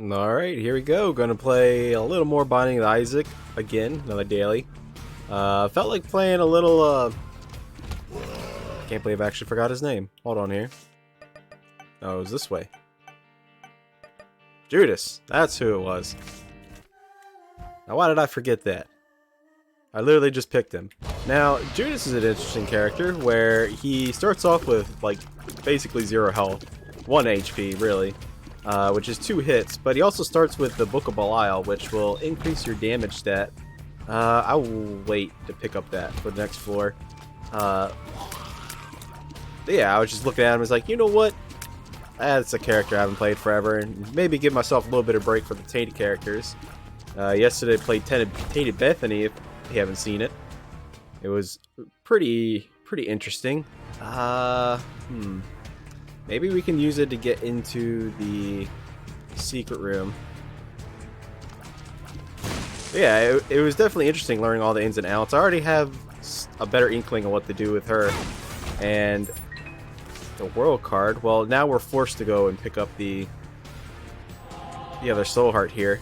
Alright, here we go. Gonna play a little more Binding of Isaac again, another daily. Felt like playing a little, can't believe I actually forgot his name. Hold on here. Oh, it was this way. Judas, that's who it was. Now, why did I forget that? I literally just picked him. Now, Judas is an interesting character where he starts off with, like, basically 0 health. 1 HP, really. Which is 2 hits, but he also starts with the Book of Belial, which will increase your damage stat. I will wait to pick up that for the next floor. Yeah, I was just looking at him and was like, you know what? That's a character I haven't played forever, and maybe give myself a little bit of break for the Tainted characters. Yesterday I played Tainted Bethany, if you haven't seen it. It was pretty interesting. Maybe we can use it to get into the secret room. Yeah, it was definitely interesting learning all the ins and outs. I already have a better inkling of what to do with her. And the world card, well, now we're forced to go and pick up the other soul heart here.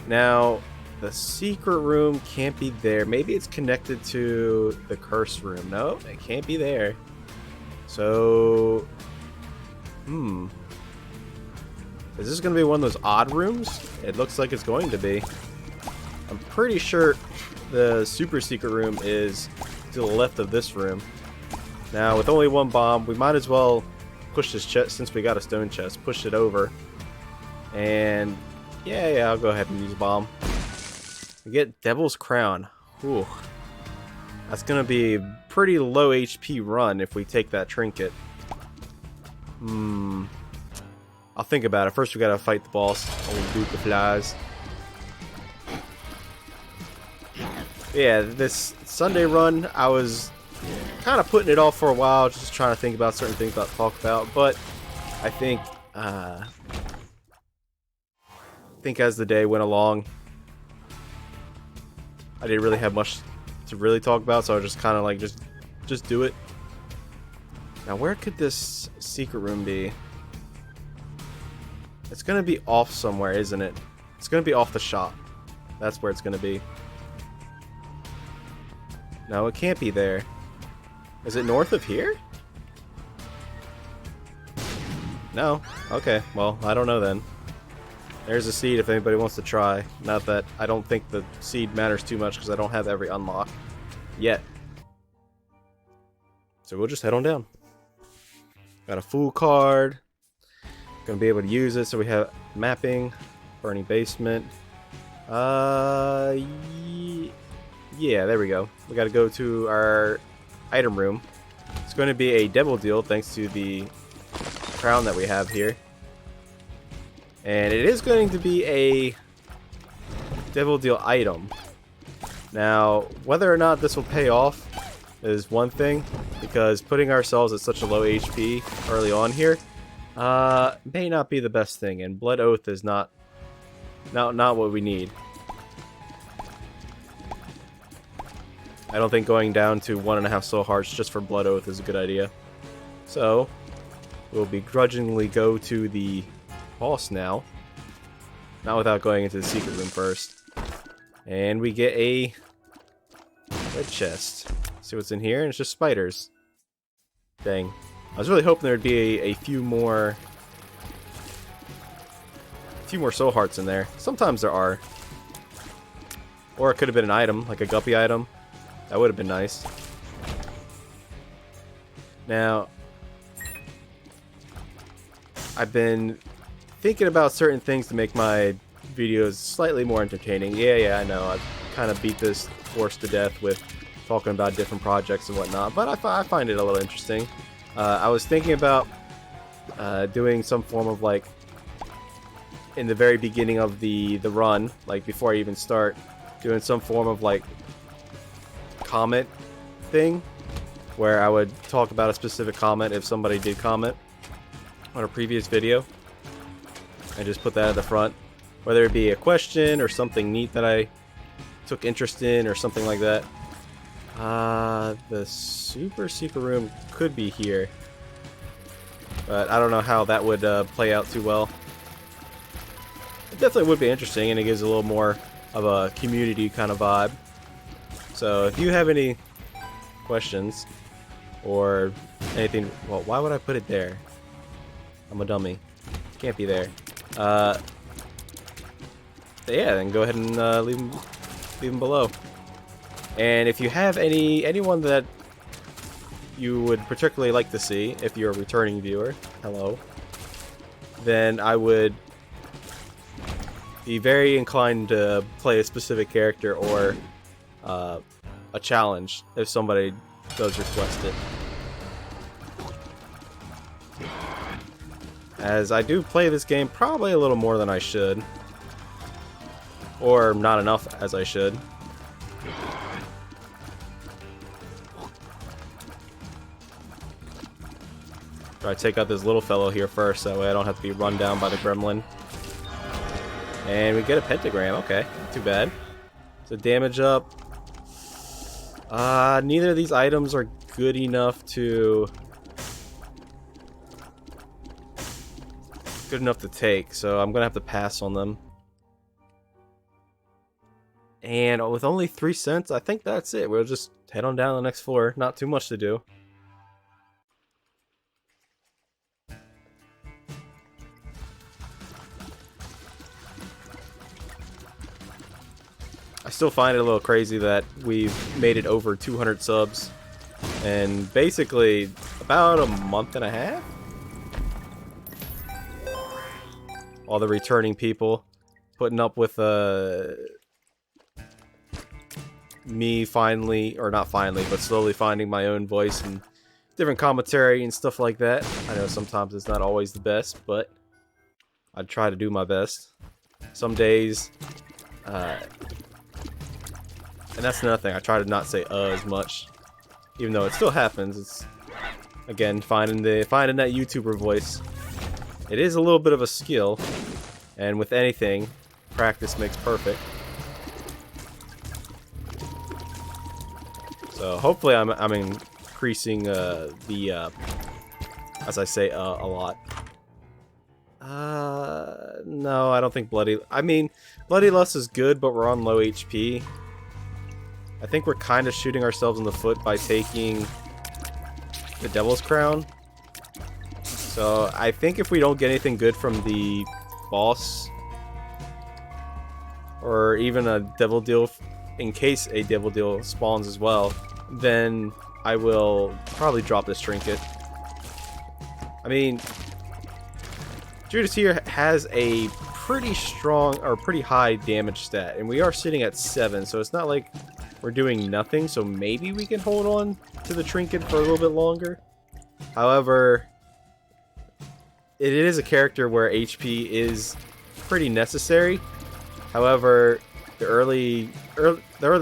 Now, the secret room can't be there. Maybe it's connected to the curse room. No, it can't be there. So, is this going to be one of those odd rooms? It looks like it's going to be. I'm pretty sure the super secret room is to the left of this room. Now, with only 1 bomb, we might as well push this chest, since we got a stone chest, push it over. And, yeah, I'll go ahead and use a bomb. We get Devil's Crown. Ooh. That's going to be a pretty low HP run if we take that trinket. I'll think about it. First, we gotta fight the boss. Old Duke of Flies. Yeah, this Sunday run, I was kind of putting it off for a while, just trying to think about certain things to talk about. But I think as the day went along, I didn't really have much to really talk about, so I was just kind of like, just do it. Now, where could this secret room be? It's gonna be off somewhere, isn't it? It's gonna be off the shop. That's where it's gonna be. No, it can't be there. Is it north of here? No. Okay, well, I don't know then. There's a seed if anybody wants to try. Not that I don't think the seed matters too much because I don't have every unlock yet. So we'll just head on down. Got a fool card. Gonna be able to use it, so we have mapping, burning basement. Yeah, there we go. We gotta go to our item room. It's going to be a devil deal thanks to the crown that we have here. And it is going to be a devil deal item. Now, whether or not this will pay off is one thing, because putting ourselves at such a low HP early on here may not be the best thing, and Blood Oath is not what we need. I don't think going down to 1.5 soul hearts just for Blood Oath is a good idea. So, we'll begrudgingly go to the boss now. Not without going into the secret room first. And we get a red chest. See what's in here? And it's just spiders. Dang. I was really hoping there'd be a few more soul hearts in there. Sometimes there are. Or it could have been an item, like a guppy item. That would have been nice. Now, I've been thinking about certain things to make my videos slightly more entertaining. Yeah, I know. I've kind of beat this horse to death with talking about different projects and whatnot, but I find it a little interesting. I was thinking about doing some form of, like, in the very beginning of the run, like before I even start, doing some form of, like, comment thing where I would talk about a specific comment if somebody did comment on a previous video, and just put that at the front, whether it be a question or something neat that I took interest in or something like that. The super secret room could be here, but I don't know how that would play out too well. it definitely would be interesting, and it gives a little more of a community kind of vibe. So if you have any questions or anything, well, why would I put it there? I'm a dummy. Can't be there. Yeah, then go ahead and leave them below. And if you have anyone that you would particularly like to see, if you're a returning viewer, hello, then I would be very inclined to play a specific character or a challenge if somebody does request it. As I do play this game probably a little more than I should. Or not enough as I should. Try to take out this little fellow here first, that way I don't have to be run down by the gremlin. And we get a pentagram, okay, not too bad. So damage up. Neither of these items are good enough to take, so I'm gonna have to pass on them. And with only 3 cents, I think that's it. We'll just head on down to the next floor. Not too much to do. I still find it a little crazy that we've made it over 200 subs in basically about a month and a half. All the returning people putting up with me finally, or not finally, but slowly finding my own voice and different commentary and stuff like that. I know sometimes it's not always the best, but I try to do my best. Some days, and that's another thing, I try to not say as much, even though it still happens. It's, again, finding that YouTuber voice. It is a little bit of a skill, and with anything, practice makes perfect. So hopefully I'm increasing as I say, a lot. No, I don't think Bloody Lust is good, but we're on low HP. I think we're kind of shooting ourselves in the foot by taking the Devil's Crown. So I think if we don't get anything good from the boss, or even a Devil Deal, in case a Devil Deal spawns as well, then I will probably drop this trinket. I mean, Judas here has a pretty strong, or pretty high damage stat, and we are sitting at 7, so it's not like we're doing nothing, so maybe we can hold on to the trinket for a little bit longer. However, it is a character where HP is pretty necessary. However, the early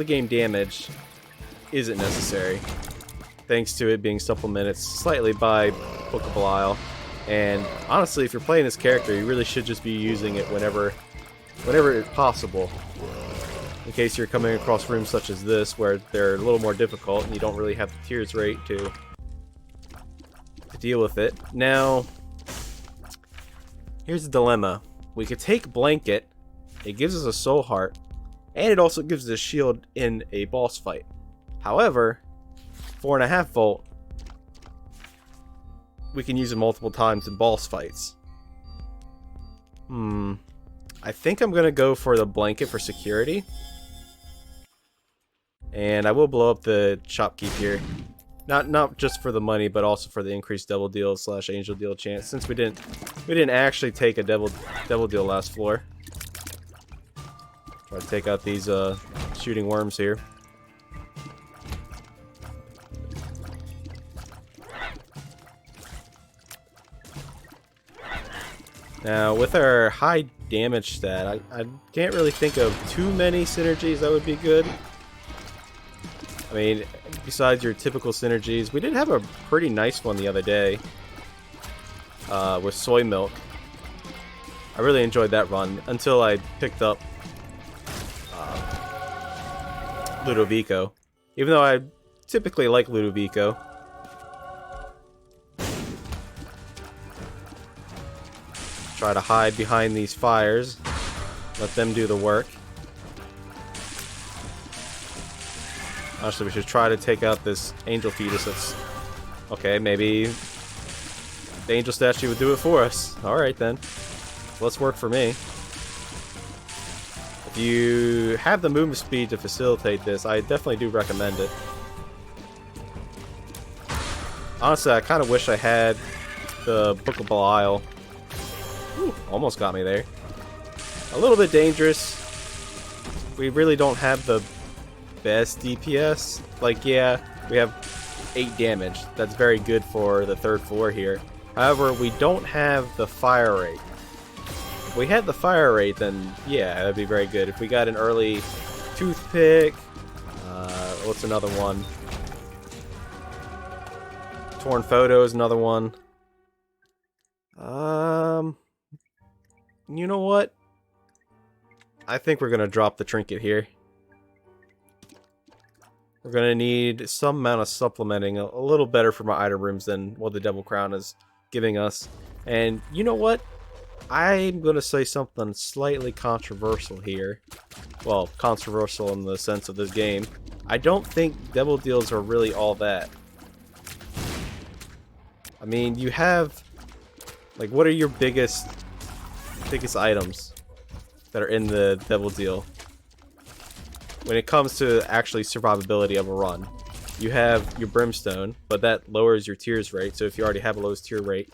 game damage isn't necessary, thanks to it being supplemented slightly by Book of Belial. And honestly, if you're playing this character, you really should just be using it whenever it's possible. In case you're coming across rooms such as this, where they're a little more difficult and you don't really have the tears rate to deal with it. Now, here's the dilemma. We could take Blanket, it gives us a soul heart, and it also gives us a shield in a boss fight. However, 4.5 volt, we can use it multiple times in boss fights. I think I'm gonna go for the Blanket for security. And I will blow up the shopkeep here. Not just for the money, but also for the increased Devil Deal / Angel Deal chance, since we didn't actually take a Devil Deal last floor. Try to take out these shooting worms here. Now, with our high damage stat, I can't really think of too many synergies that would be good. I mean, besides your typical synergies, we did have a pretty nice one the other day with soy milk. I really enjoyed that run until I picked up Ludovico. Even though I typically like Ludovico. Try to hide behind these fires. Let them do the work. Honestly, we should try to take out this angel fetus that's... Okay, maybe the angel statue would do it for us. Alright then. Let's work for me. If you have the movement speed to facilitate this, I definitely do recommend it. Honestly, I kind of wish I had the Book of Belial. Ooh, almost got me there. A little bit dangerous. We really don't have the best DPS. Like, yeah, we have 8 damage. That's very good for the 3rd floor here. However, we don't have the fire rate. If we had the fire rate, then yeah, that'd be very good. If we got an early toothpick, what's another one? Torn photos, another one. You know what? I think we're gonna drop the trinket here. We're gonna need some amount of supplementing, a little better for my item rooms than what the Devil Crown is giving us. And you know what? I'm gonna say something slightly controversial here. Well, controversial in the sense of this game. I don't think Devil Deals are really all that. I mean, you have... Like, what are your biggest items that are in the Devil Deal? When it comes to actually survivability of a run, you have your Brimstone, but that lowers your tears rate, so if you already have a low tier rate,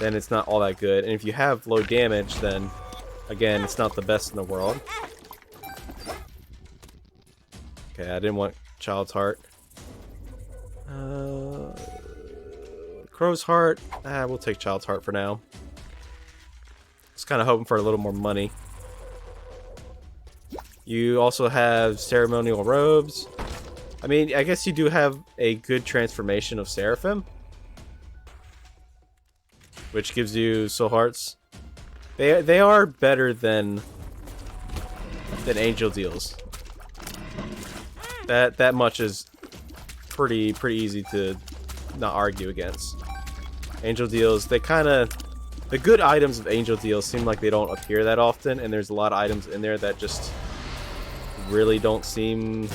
then it's not all that good. And if you have low damage, then, again, it's not the best in the world. Okay, I didn't want Child's Heart. Crow's Heart, we'll take Child's Heart for now. Just kind of hoping for a little more money. You also have ceremonial robes. I mean, I guess you do have a good transformation of Seraphim, which gives you soul hearts. They are better than Angel Deals. That much is pretty easy to not argue against. Angel Deals, they kind of... The good items of Angel Deals seem like they don't appear that often, and there's a lot of items in there that just really don't seem...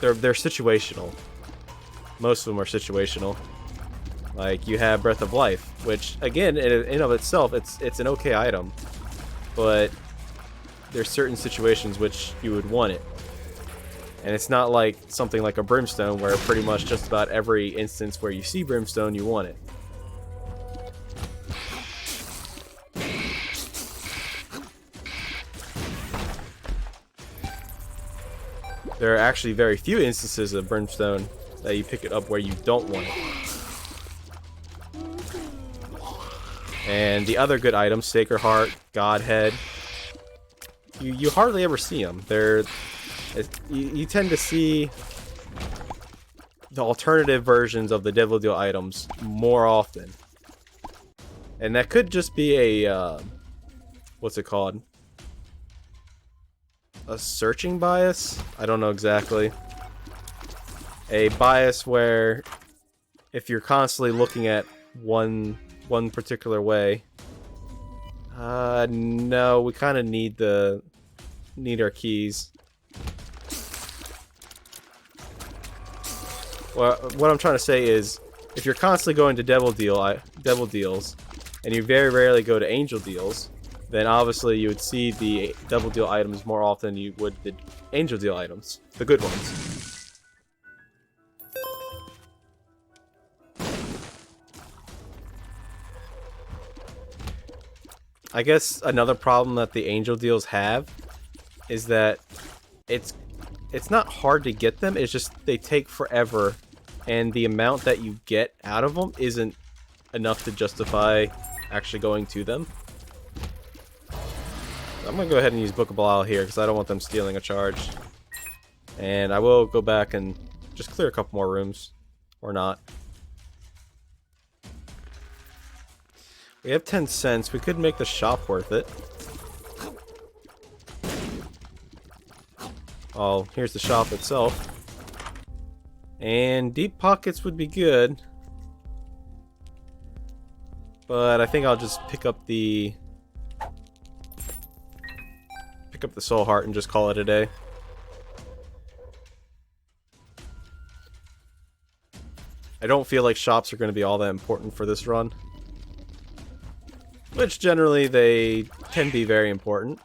They're situational. Most of them are situational. Like, you have Breath of Life, which, again, in of itself, it's an okay item. But there's certain situations which you would want it. And it's not like something like a Brimstone, where pretty much just about every instance where you see Brimstone, you want it. There are actually very few instances of Brimstone that you pick it up where you don't want it. And the other good items, Sacred Heart, Godhead, you hardly ever see them. You tend to see the alternative versions of the Devil Deal items more often. And that could just be a, what's it called? A searching bias? I don't know exactly. A bias where if you're constantly looking at one particular way. No, we kind of need our keys. Well, what I'm trying to say is, if you're constantly going to Devil Deals, and you very rarely go to Angel Deals, then obviously you would see the Devil Deal items more often than you would the Angel Deal items, the good ones. I guess another problem that the Angel Deals have is that it's not hard to get them, it's just they take forever, and the amount that you get out of them isn't enough to justify actually going to them. I'm gonna go ahead and use Book of Belial here because I don't want them stealing a charge. And I will go back and just clear a couple more rooms. Or not. We have 10 cents. We could make the shop worth it. Oh, here's the shop itself. And deep pockets would be good. But I think I'll just pick up the pick up the soul heart and just call it a day. I don't feel like shops are going to be all that important for this run. Which generally they can be very important.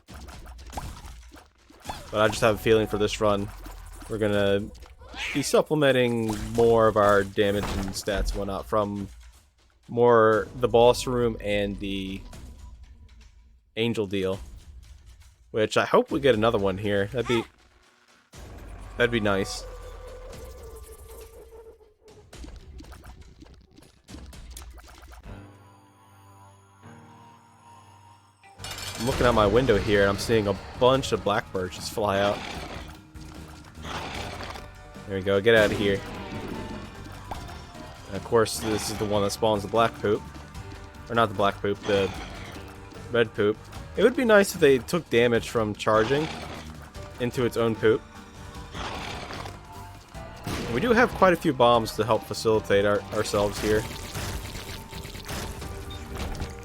But I just have a feeling for this run we're going to be supplementing more of our damage and stats and whatnot from more the boss room and the angel deal. Which I hope we get another one here. That'd be nice. I'm looking out my window here and I'm seeing a bunch of blackbirds just fly out. There we go, get out of here. And of course, this is the one that spawns the black poop. Or not the black poop, the red poop. It would be nice if they took damage from charging into its own poop. We do have quite a few bombs to help facilitate ourselves here.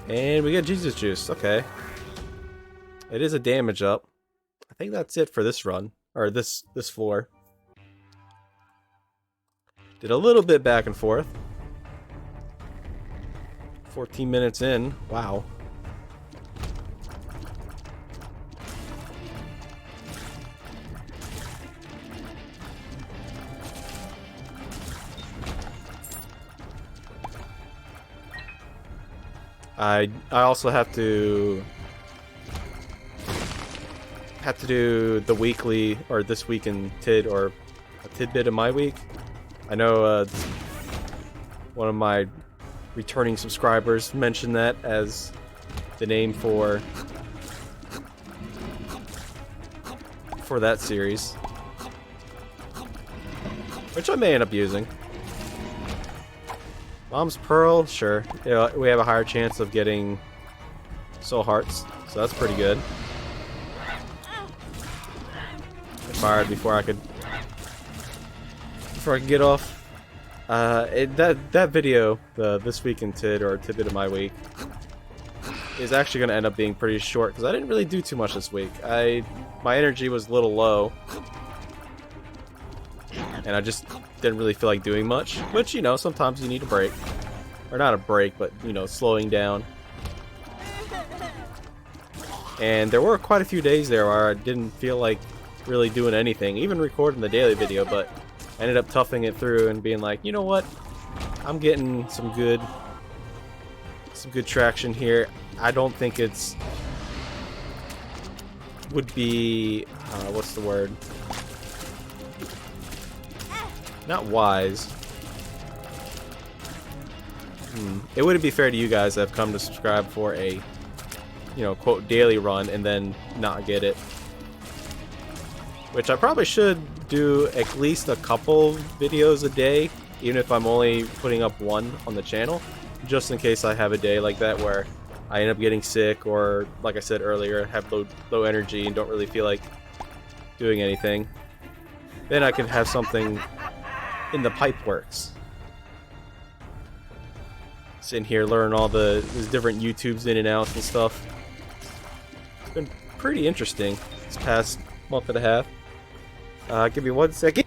And we get Jesus Juice, okay. It is a damage up. I think that's it for this run. Or this floor. Did a little bit back and forth. 14 minutes in. Wow. I also have to do the weekly, or this week in Tid, or a tidbit of my week. I know one of my returning subscribers mentioned that as the name for that series, which I may end up using. Mom's Pearl, sure. Yeah, we have a higher chance of getting soul hearts, so that's pretty good. Fired before I could get off. That video, the This Week in Tid, or Tidbit of My Week, is actually going to end up being pretty short because I didn't really do too much this week. My energy was a little low, and I just didn't really feel like doing much. Which, you know, sometimes you need a break, or not a break, but you know, slowing down. And there were quite a few days there where I didn't feel like really doing anything, even recording the daily video, but I ended up toughing it through and being like, you know what, I'm getting some good traction here. I don't think would be what's the word, not wise. It wouldn't be fair to you guys that have come to subscribe for a, you know, quote, daily run and then not get it. Which I probably should do at least a couple videos a day, even if I'm only putting up one on the channel, just in case I have a day like that where I end up getting sick, or, like I said earlier, have low energy and don't really feel like doing anything. Then I can have something in the pipe works. Sitting here learning all the different YouTubes in and outs and stuff. It's been pretty interesting this past month and a half. Give me 1 second.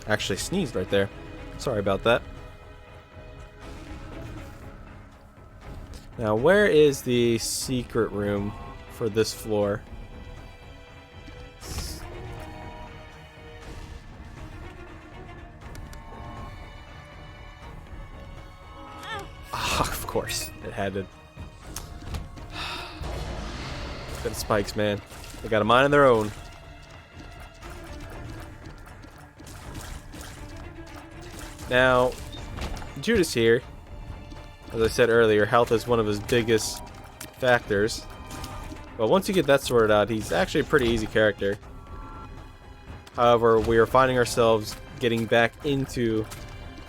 Actually sneezed right there. Sorry about that. Now, where is the secret room for this floor? Of course, it had to. Them spikes, man. They got a mind of their own. Now, Judas here, as I said earlier, health is one of his biggest factors. But once you get that sorted out, he's actually a pretty easy character. However, we are finding ourselves getting back into...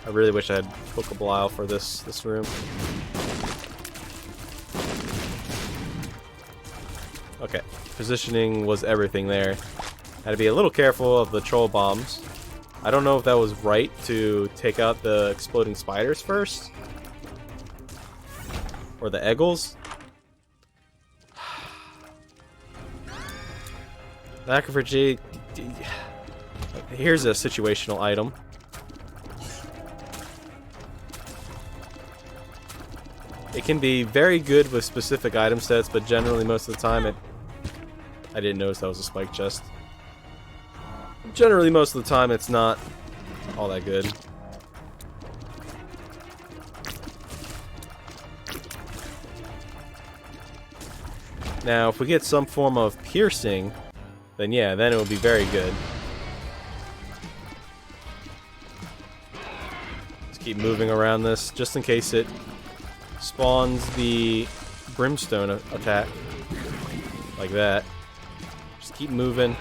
I really wish I had Pokeball for this room. Okay, positioning was everything there. Had to be a little careful of the troll bombs. I don't know if that was right to take out the exploding spiders first. Or the Eggles. Macrophagy. Here's a situational item. It can be very good with specific item sets, but generally most of the time I didn't notice that was a spike chest. Generally most of the time it's not all that good. Now, if we get some form of piercing, then yeah, then it will be very good. Let's keep moving around this, just in case it spawns the brimstone attack. Like that. Just keep moving.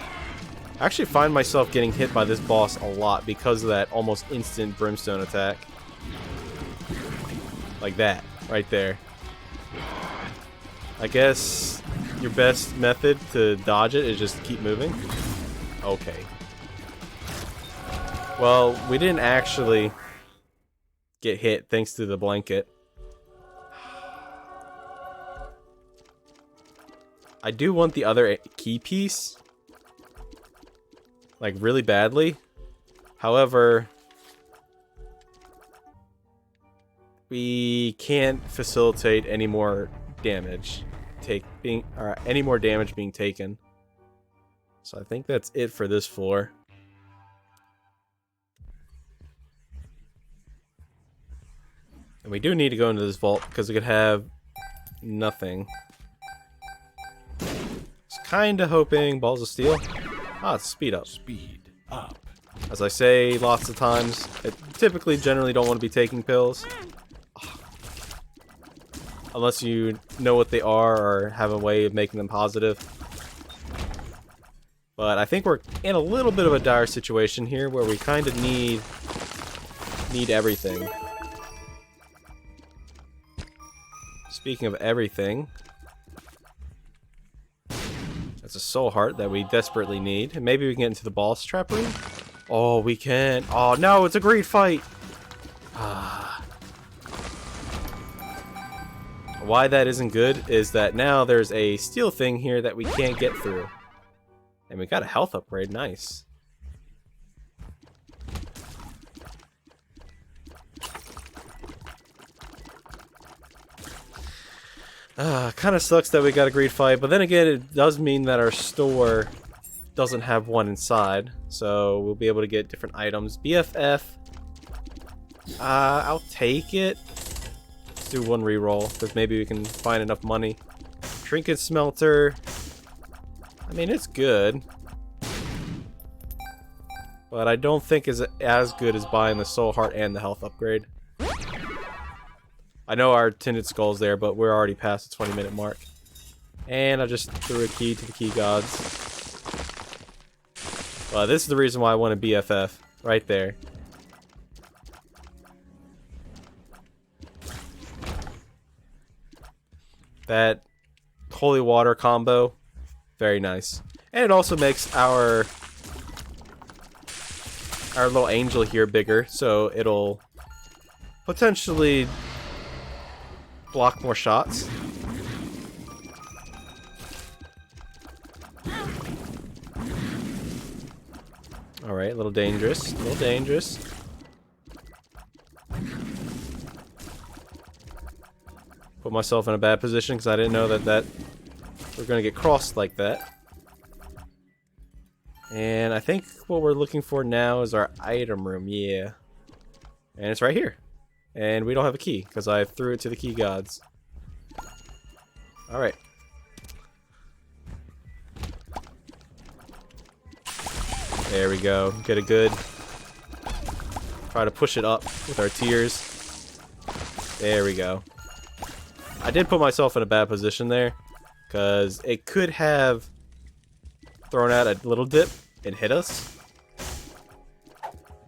I actually find myself getting hit by this boss a lot because of that almost instant brimstone attack. Like that, right there. I guess your best method to dodge it is just keep moving. Okay. Well, we didn't actually get hit thanks to the blanket. I do want the other key piece. Like, really badly. However, we can't facilitate any more damage any more damage being taken. So I think that's it for this floor. And we do need to go into this vault because we could have nothing. Just kinda hoping balls of steel. Ah, it's speed up. Speed up. As I say lots of times, I typically generally don't want to be taking pills. Unless you know what they are or have a way of making them positive. But I think we're in a little bit of a dire situation here where we kind of need everything. Speaking of everything, that's a soul heart that we desperately need. And maybe we can get into the boss trap room? Oh, we can. Oh, no, it's a great fight. Why that isn't good is that now there's a steel thing here that we can't get through. And we got a health upgrade, nice. Kind of sucks that we got a great fight, but then again it does mean that our store doesn't have one inside. So we'll be able to get different items. BFF. I'll take it. Let's do one reroll, because maybe we can find enough money. Trinket smelter. I mean, it's good. But I don't think it's as good as buying the soul heart and the health upgrade. I know our tinted skull's there, but we're already past the 20-minute mark. And I just threw a key to the key gods. Well, this is the reason why I want a BFF. Right there. That holy water combo, very nice. And it also makes our little angel here bigger, so it'll potentially block more shots. Alright, a little dangerous, a little dangerous. Put myself in a bad position because I didn't know that we're going to get crossed like that. And I think what we're looking for now is our item room, yeah. And it's right here. And we don't have a key because I threw it to the key gods. Alright. There we go. Get a good... Try to push it up with our tears. There we go. I did put myself in a bad position there, because it could have thrown out a little dip and hit us.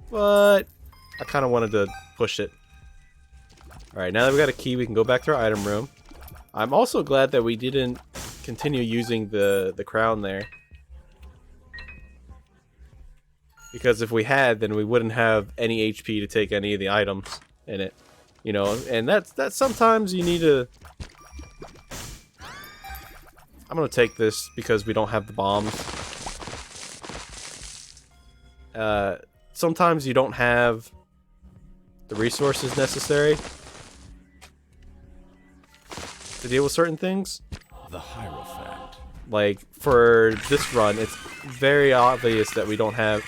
But I kind of wanted to push it. Alright, now that we got a key, we can go back to our item room. I'm also glad that we didn't continue using the crown there. Because if we had, then we wouldn't have any HP to take any of the items in it. You know, and that's sometimes you need to... I'm gonna take this because we don't have the bombs. Sometimes you don't have the resources necessary to deal with certain things. The Hierophant. Like for this run, it's very obvious that we didn't have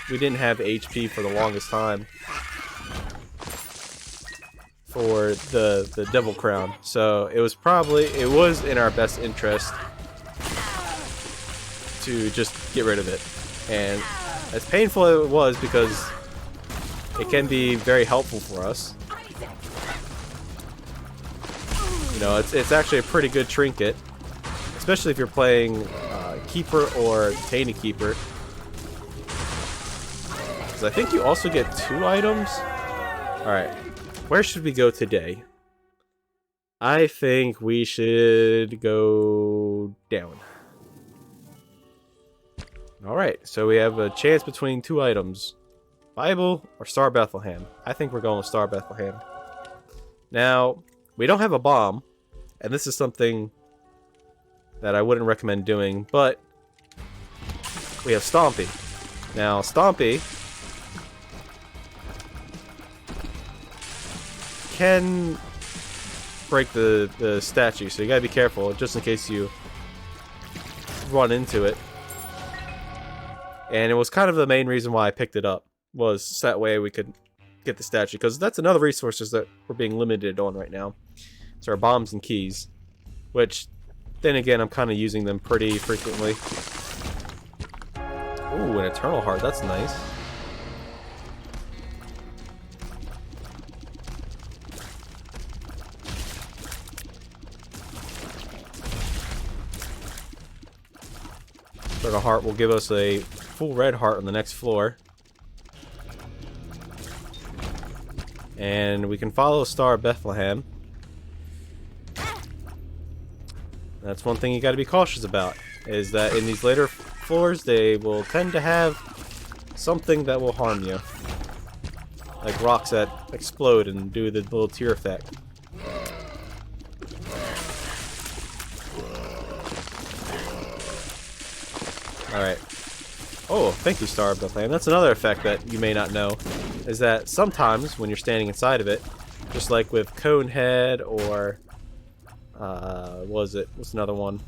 HP for the longest time for the Devil Crown. So it was in our best interest to just get rid of it. And as painful as it was, because it can be very helpful for us. You know, it's actually a pretty good trinket, especially if you're playing Keeper or Tainted Keeper. Because I think you also get 2 items. Alright, where should we go today? I think we should go down. Alright, so we have a chance between 2 items. Bible or Star Bethlehem. I think we're going with Star Bethlehem. Now, we don't have a bomb, and this is something that I wouldn't recommend doing, but we have Stompy. Now, Stompy can break the statue, so you gotta be careful, just in case you run into it. And it was kind of the main reason why I picked it up, was so that way we could get the statue, because that's another resources that we're being limited on right now. So our bombs and keys, which then again I'm kind of using them pretty frequently. Ooh, an Eternal Heart, that's nice. Eternal Heart will give us a full red heart on the next floor. And we can follow Star of Bethlehem. That's one thing you got to be cautious about, is that in these later floors they will tend to have something that will harm you. Like rocks that explode and do the little tear effect. Alright. Oh, thank you, Star of Bethlehem. That's another effect that you may not know, is that sometimes when you're standing inside of it, just like with Conehead or what was it? What's another one?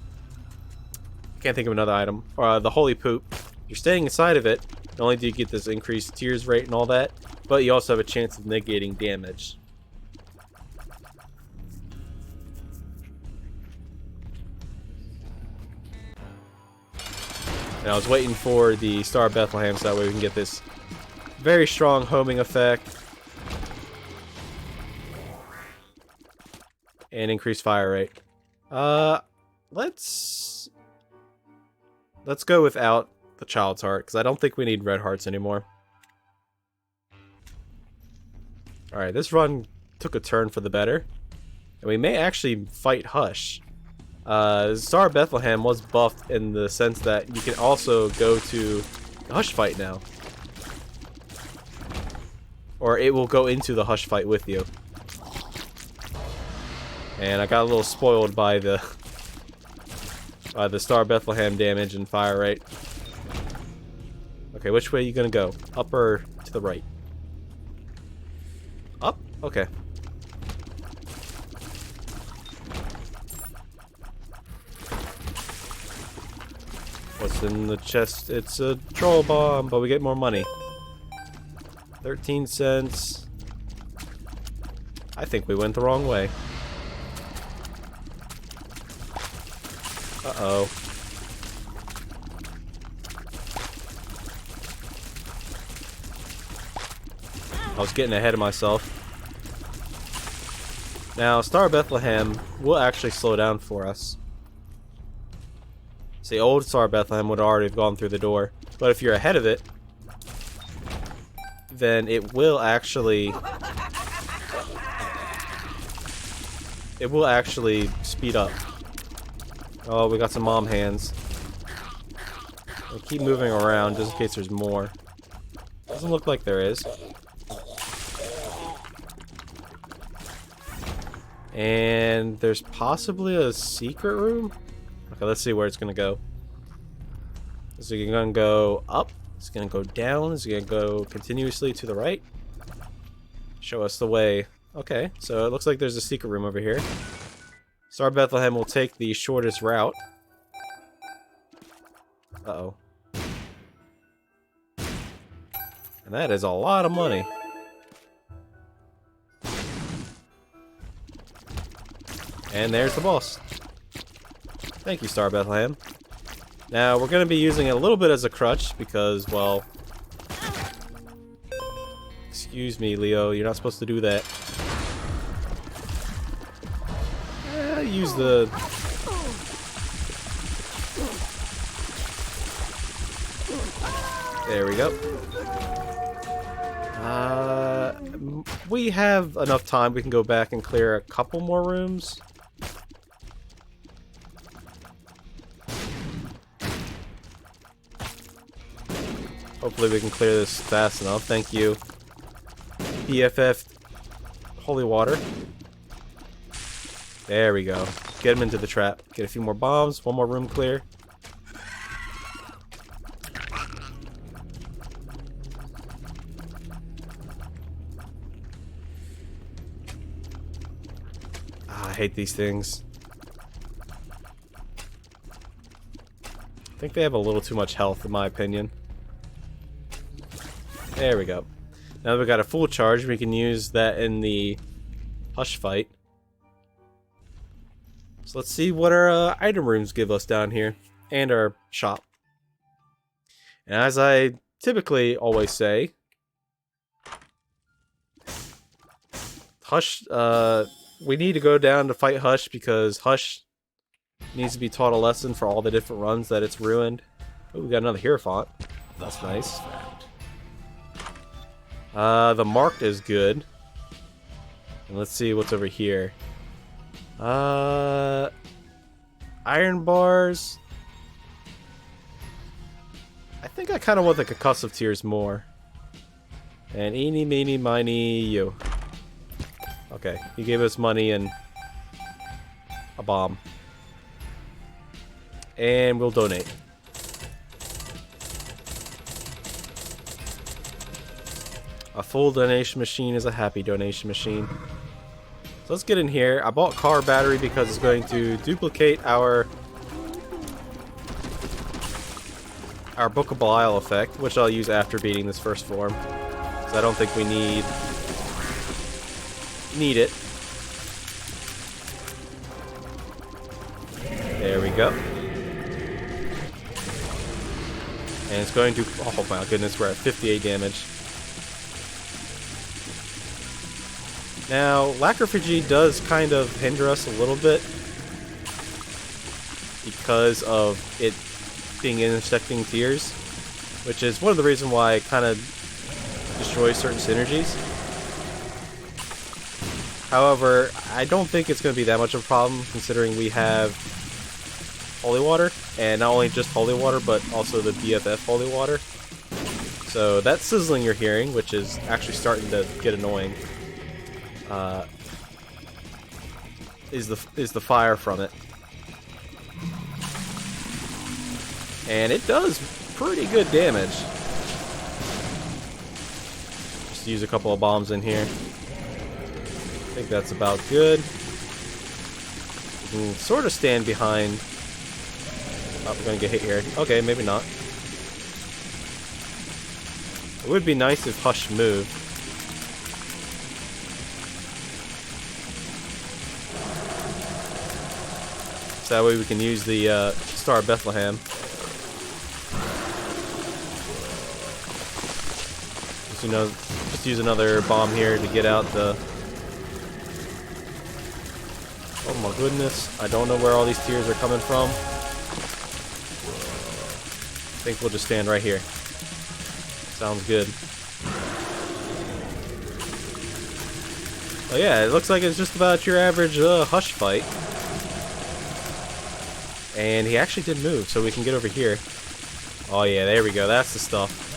Can't think of another item. Or the Holy Poop. You're standing inside of it. Not only do you get this increased tears rate and all that, but you also have a chance of negating damage. And I was waiting for the Star of Bethlehem so that way we can get this very strong homing effect. And increased fire rate. Let's go without the Child's Heart, because I don't think we need red hearts anymore. Alright, this run took a turn for the better. And we may actually fight Hush. Star of Bethlehem was buffed in the sense that you can also go to the Hush fight now. Or it will go into the Hush fight with you. And I got a little spoiled by the Star of Bethlehem damage and fire rate. Okay, which way are you gonna go? Up or to the right? Up? Okay. What's in the chest? It's a troll bomb, but we get more money. 13 cents. I think we went the wrong way. Uh-oh. I was getting ahead of myself. Now, Star of Bethlehem will actually slow down for us. See, old Star of Bethlehem would already have gone through the door. But if you're ahead of it, then it will actually speed up. Oh, we got some mom hands. We'll keep moving around just in case there's more. Doesn't look like there is. And there's possibly a secret room? Okay, let's see where it's gonna go. Is it gonna go up? Is it gonna go down? Is it gonna go continuously to the right? Show us the way. Okay, so it looks like there's a secret room over here. Star Bethlehem will take the shortest route. Uh-oh. And that is a lot of money. And there's the boss. Thank you, Star Bethlehem. Now, we're going to be using it a little bit as a crutch because, well... Excuse me, Leo. You're not supposed to do that. Use the... There we go. We have enough time. We can go back and clear a couple more rooms. Hopefully we can clear this fast enough. Thank you. PFF Holy Water. There we go. Get him into the trap. Get a few more bombs. One more room clear. I hate these things. I think they have a little too much health, in my opinion. There we go. Now that we've got a full charge, we can use that in the Hush fight. So let's see what our item rooms give us down here. And our shop. And as I typically always say, Hush, we need to go down to fight Hush because Hush needs to be taught a lesson for all the different runs that it's ruined. Oh, we got another Hierophant. That's nice. The marked is good. And let's see what's over here. Iron bars. I think I kind of want the concussive tiers more. And eeny, meeny, miny, you. Okay, he gave us money and a bomb. And we'll donate. A full donation machine is a happy donation machine. So let's get in here. I bought car battery because it's going to duplicate our Book of Belial effect, which I'll use after beating this first form. So I don't think we need it. There we go. And it's going to... Oh my goodness, we're at 58 damage. Now, Lacrophagy does kind of hinder us a little bit because of it being intersecting tiers, which is one of the reasons why it kind of destroys certain synergies. However, I don't think it's going to be that much of a problem considering we have Holy Water, and not only just Holy Water, but also the BFF Holy Water. So that sizzling you're hearing, which is actually starting to get annoying, is the fire from it. And it does pretty good damage. Just use a couple of bombs in here. I think that's about good. We can sort of stand behind. Oh, we're gonna get hit here. Okay, maybe not. It would be nice if Hush moved. So that way we can use the Star of Bethlehem. Just use another bomb here to get out the... Oh my goodness, I don't know where all these tiers are coming from. I think we'll just stand right here. Sounds good. Oh yeah, it looks like it's just about your average Hush fight. And he actually did move, so we can get over here. Oh yeah, there we go, that's the stuff.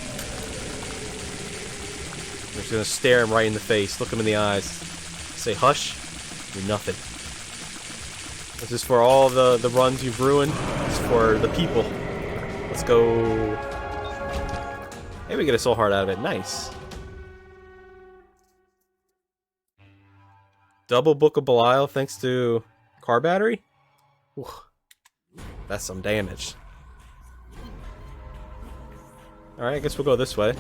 We're just gonna stare him right in the face, look him in the eyes, say hush, You're nothing. This is for all the runs you've ruined. It's for the people. Let's go. Hey, we get a soul heart out of it. Nice. Double Book of Belial thanks to car battery? Ooh, that's some damage. Alright, I guess we'll go this way.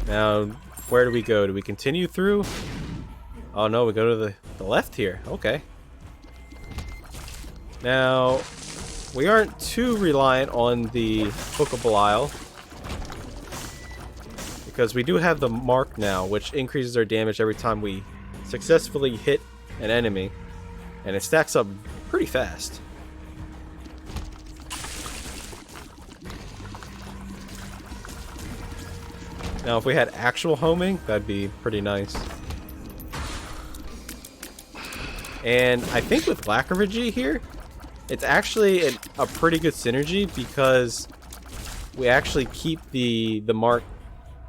Now, where do we go? Do we continue through? Oh no, we go to the left here. Okay. Now, we aren't too reliant on the Book of Belial, because we do have the mark now, which increases our damage every time we successfully hit an enemy, and it stacks up pretty fast. Now, if we had actual homing, that'd be pretty nice. And I think with Lacrimage here, it's actually a pretty good synergy, because we actually keep the mark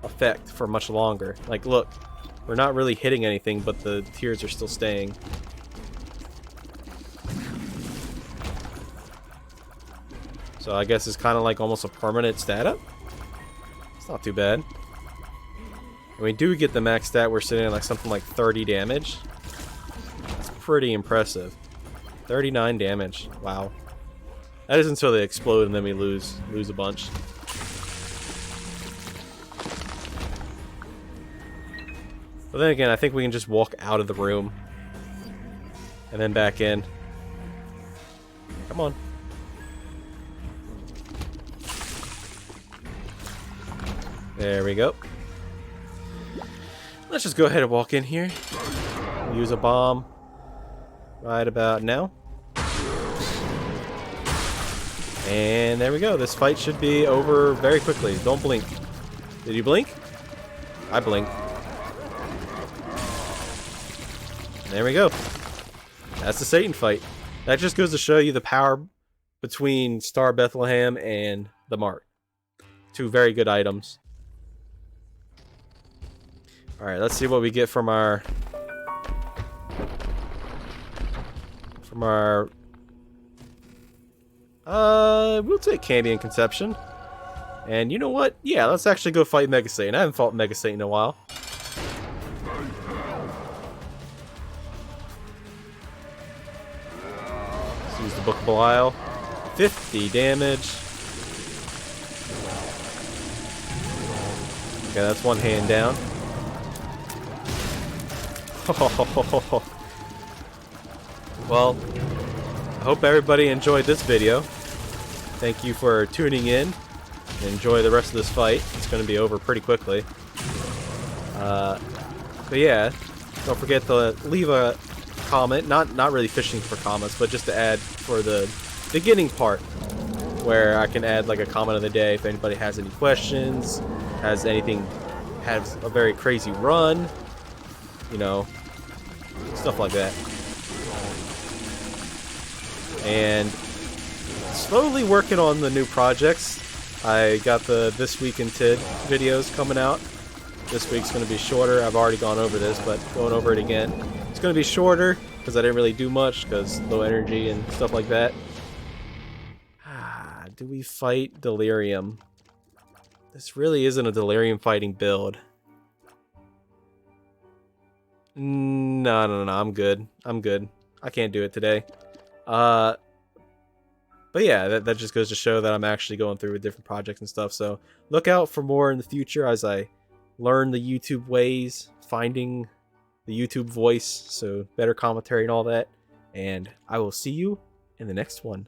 effect for much longer. Like, look, we're not really hitting anything, but the tears are still staying. So I guess it's kind of like almost a permanent stat up. It's not too bad. And we do get the max stat. We're sitting at like something like 30 damage. That's pretty impressive. 39 damage. Wow. That is until they explode and then we lose a bunch. But then again, I think we can just walk out of the room and then back in. Come on. There we go. Let's just go ahead and walk in here. Use a bomb right about now. And there we go. This fight should be over very quickly. Don't blink. Did you blink? I blinked. There we go. That's the Satan fight. That just goes to show you the power between Star Bethlehem and the Mark. Two very good items. Alright, let's see what we get from our... we'll take Candy and Conception. And you know what? Yeah, let's actually go fight Mega Satan. I haven't fought Mega Satan in a while. Let's use the Book of Belial. 50 damage. Okay, that's one hand down. Well, I hope everybody enjoyed this video. Thank you for tuning in. Enjoy the rest of this fight. It's going to be over pretty quickly. But yeah, don't forget to leave a comment. Not really fishing for comments, but just to add for the beginning part, where I can add like a comment of the day if anybody has any questions, has a very crazy run, you know, stuff like that. And slowly working on the new projects. I got the This Week in TID videos coming out. This week's going to be shorter. I've already gone over this, but going over it again. It's going to be shorter because I didn't really do much because low energy and stuff like that. Do we fight Delirium? This really isn't a Delirium fighting build. No, I'm good. I can't do it today. But yeah, that just goes to show that I'm actually going through with different projects and stuff. So look out for more in the future as I learn the YouTube ways, finding the YouTube voice, so better commentary and all that. And I will see you in the next one.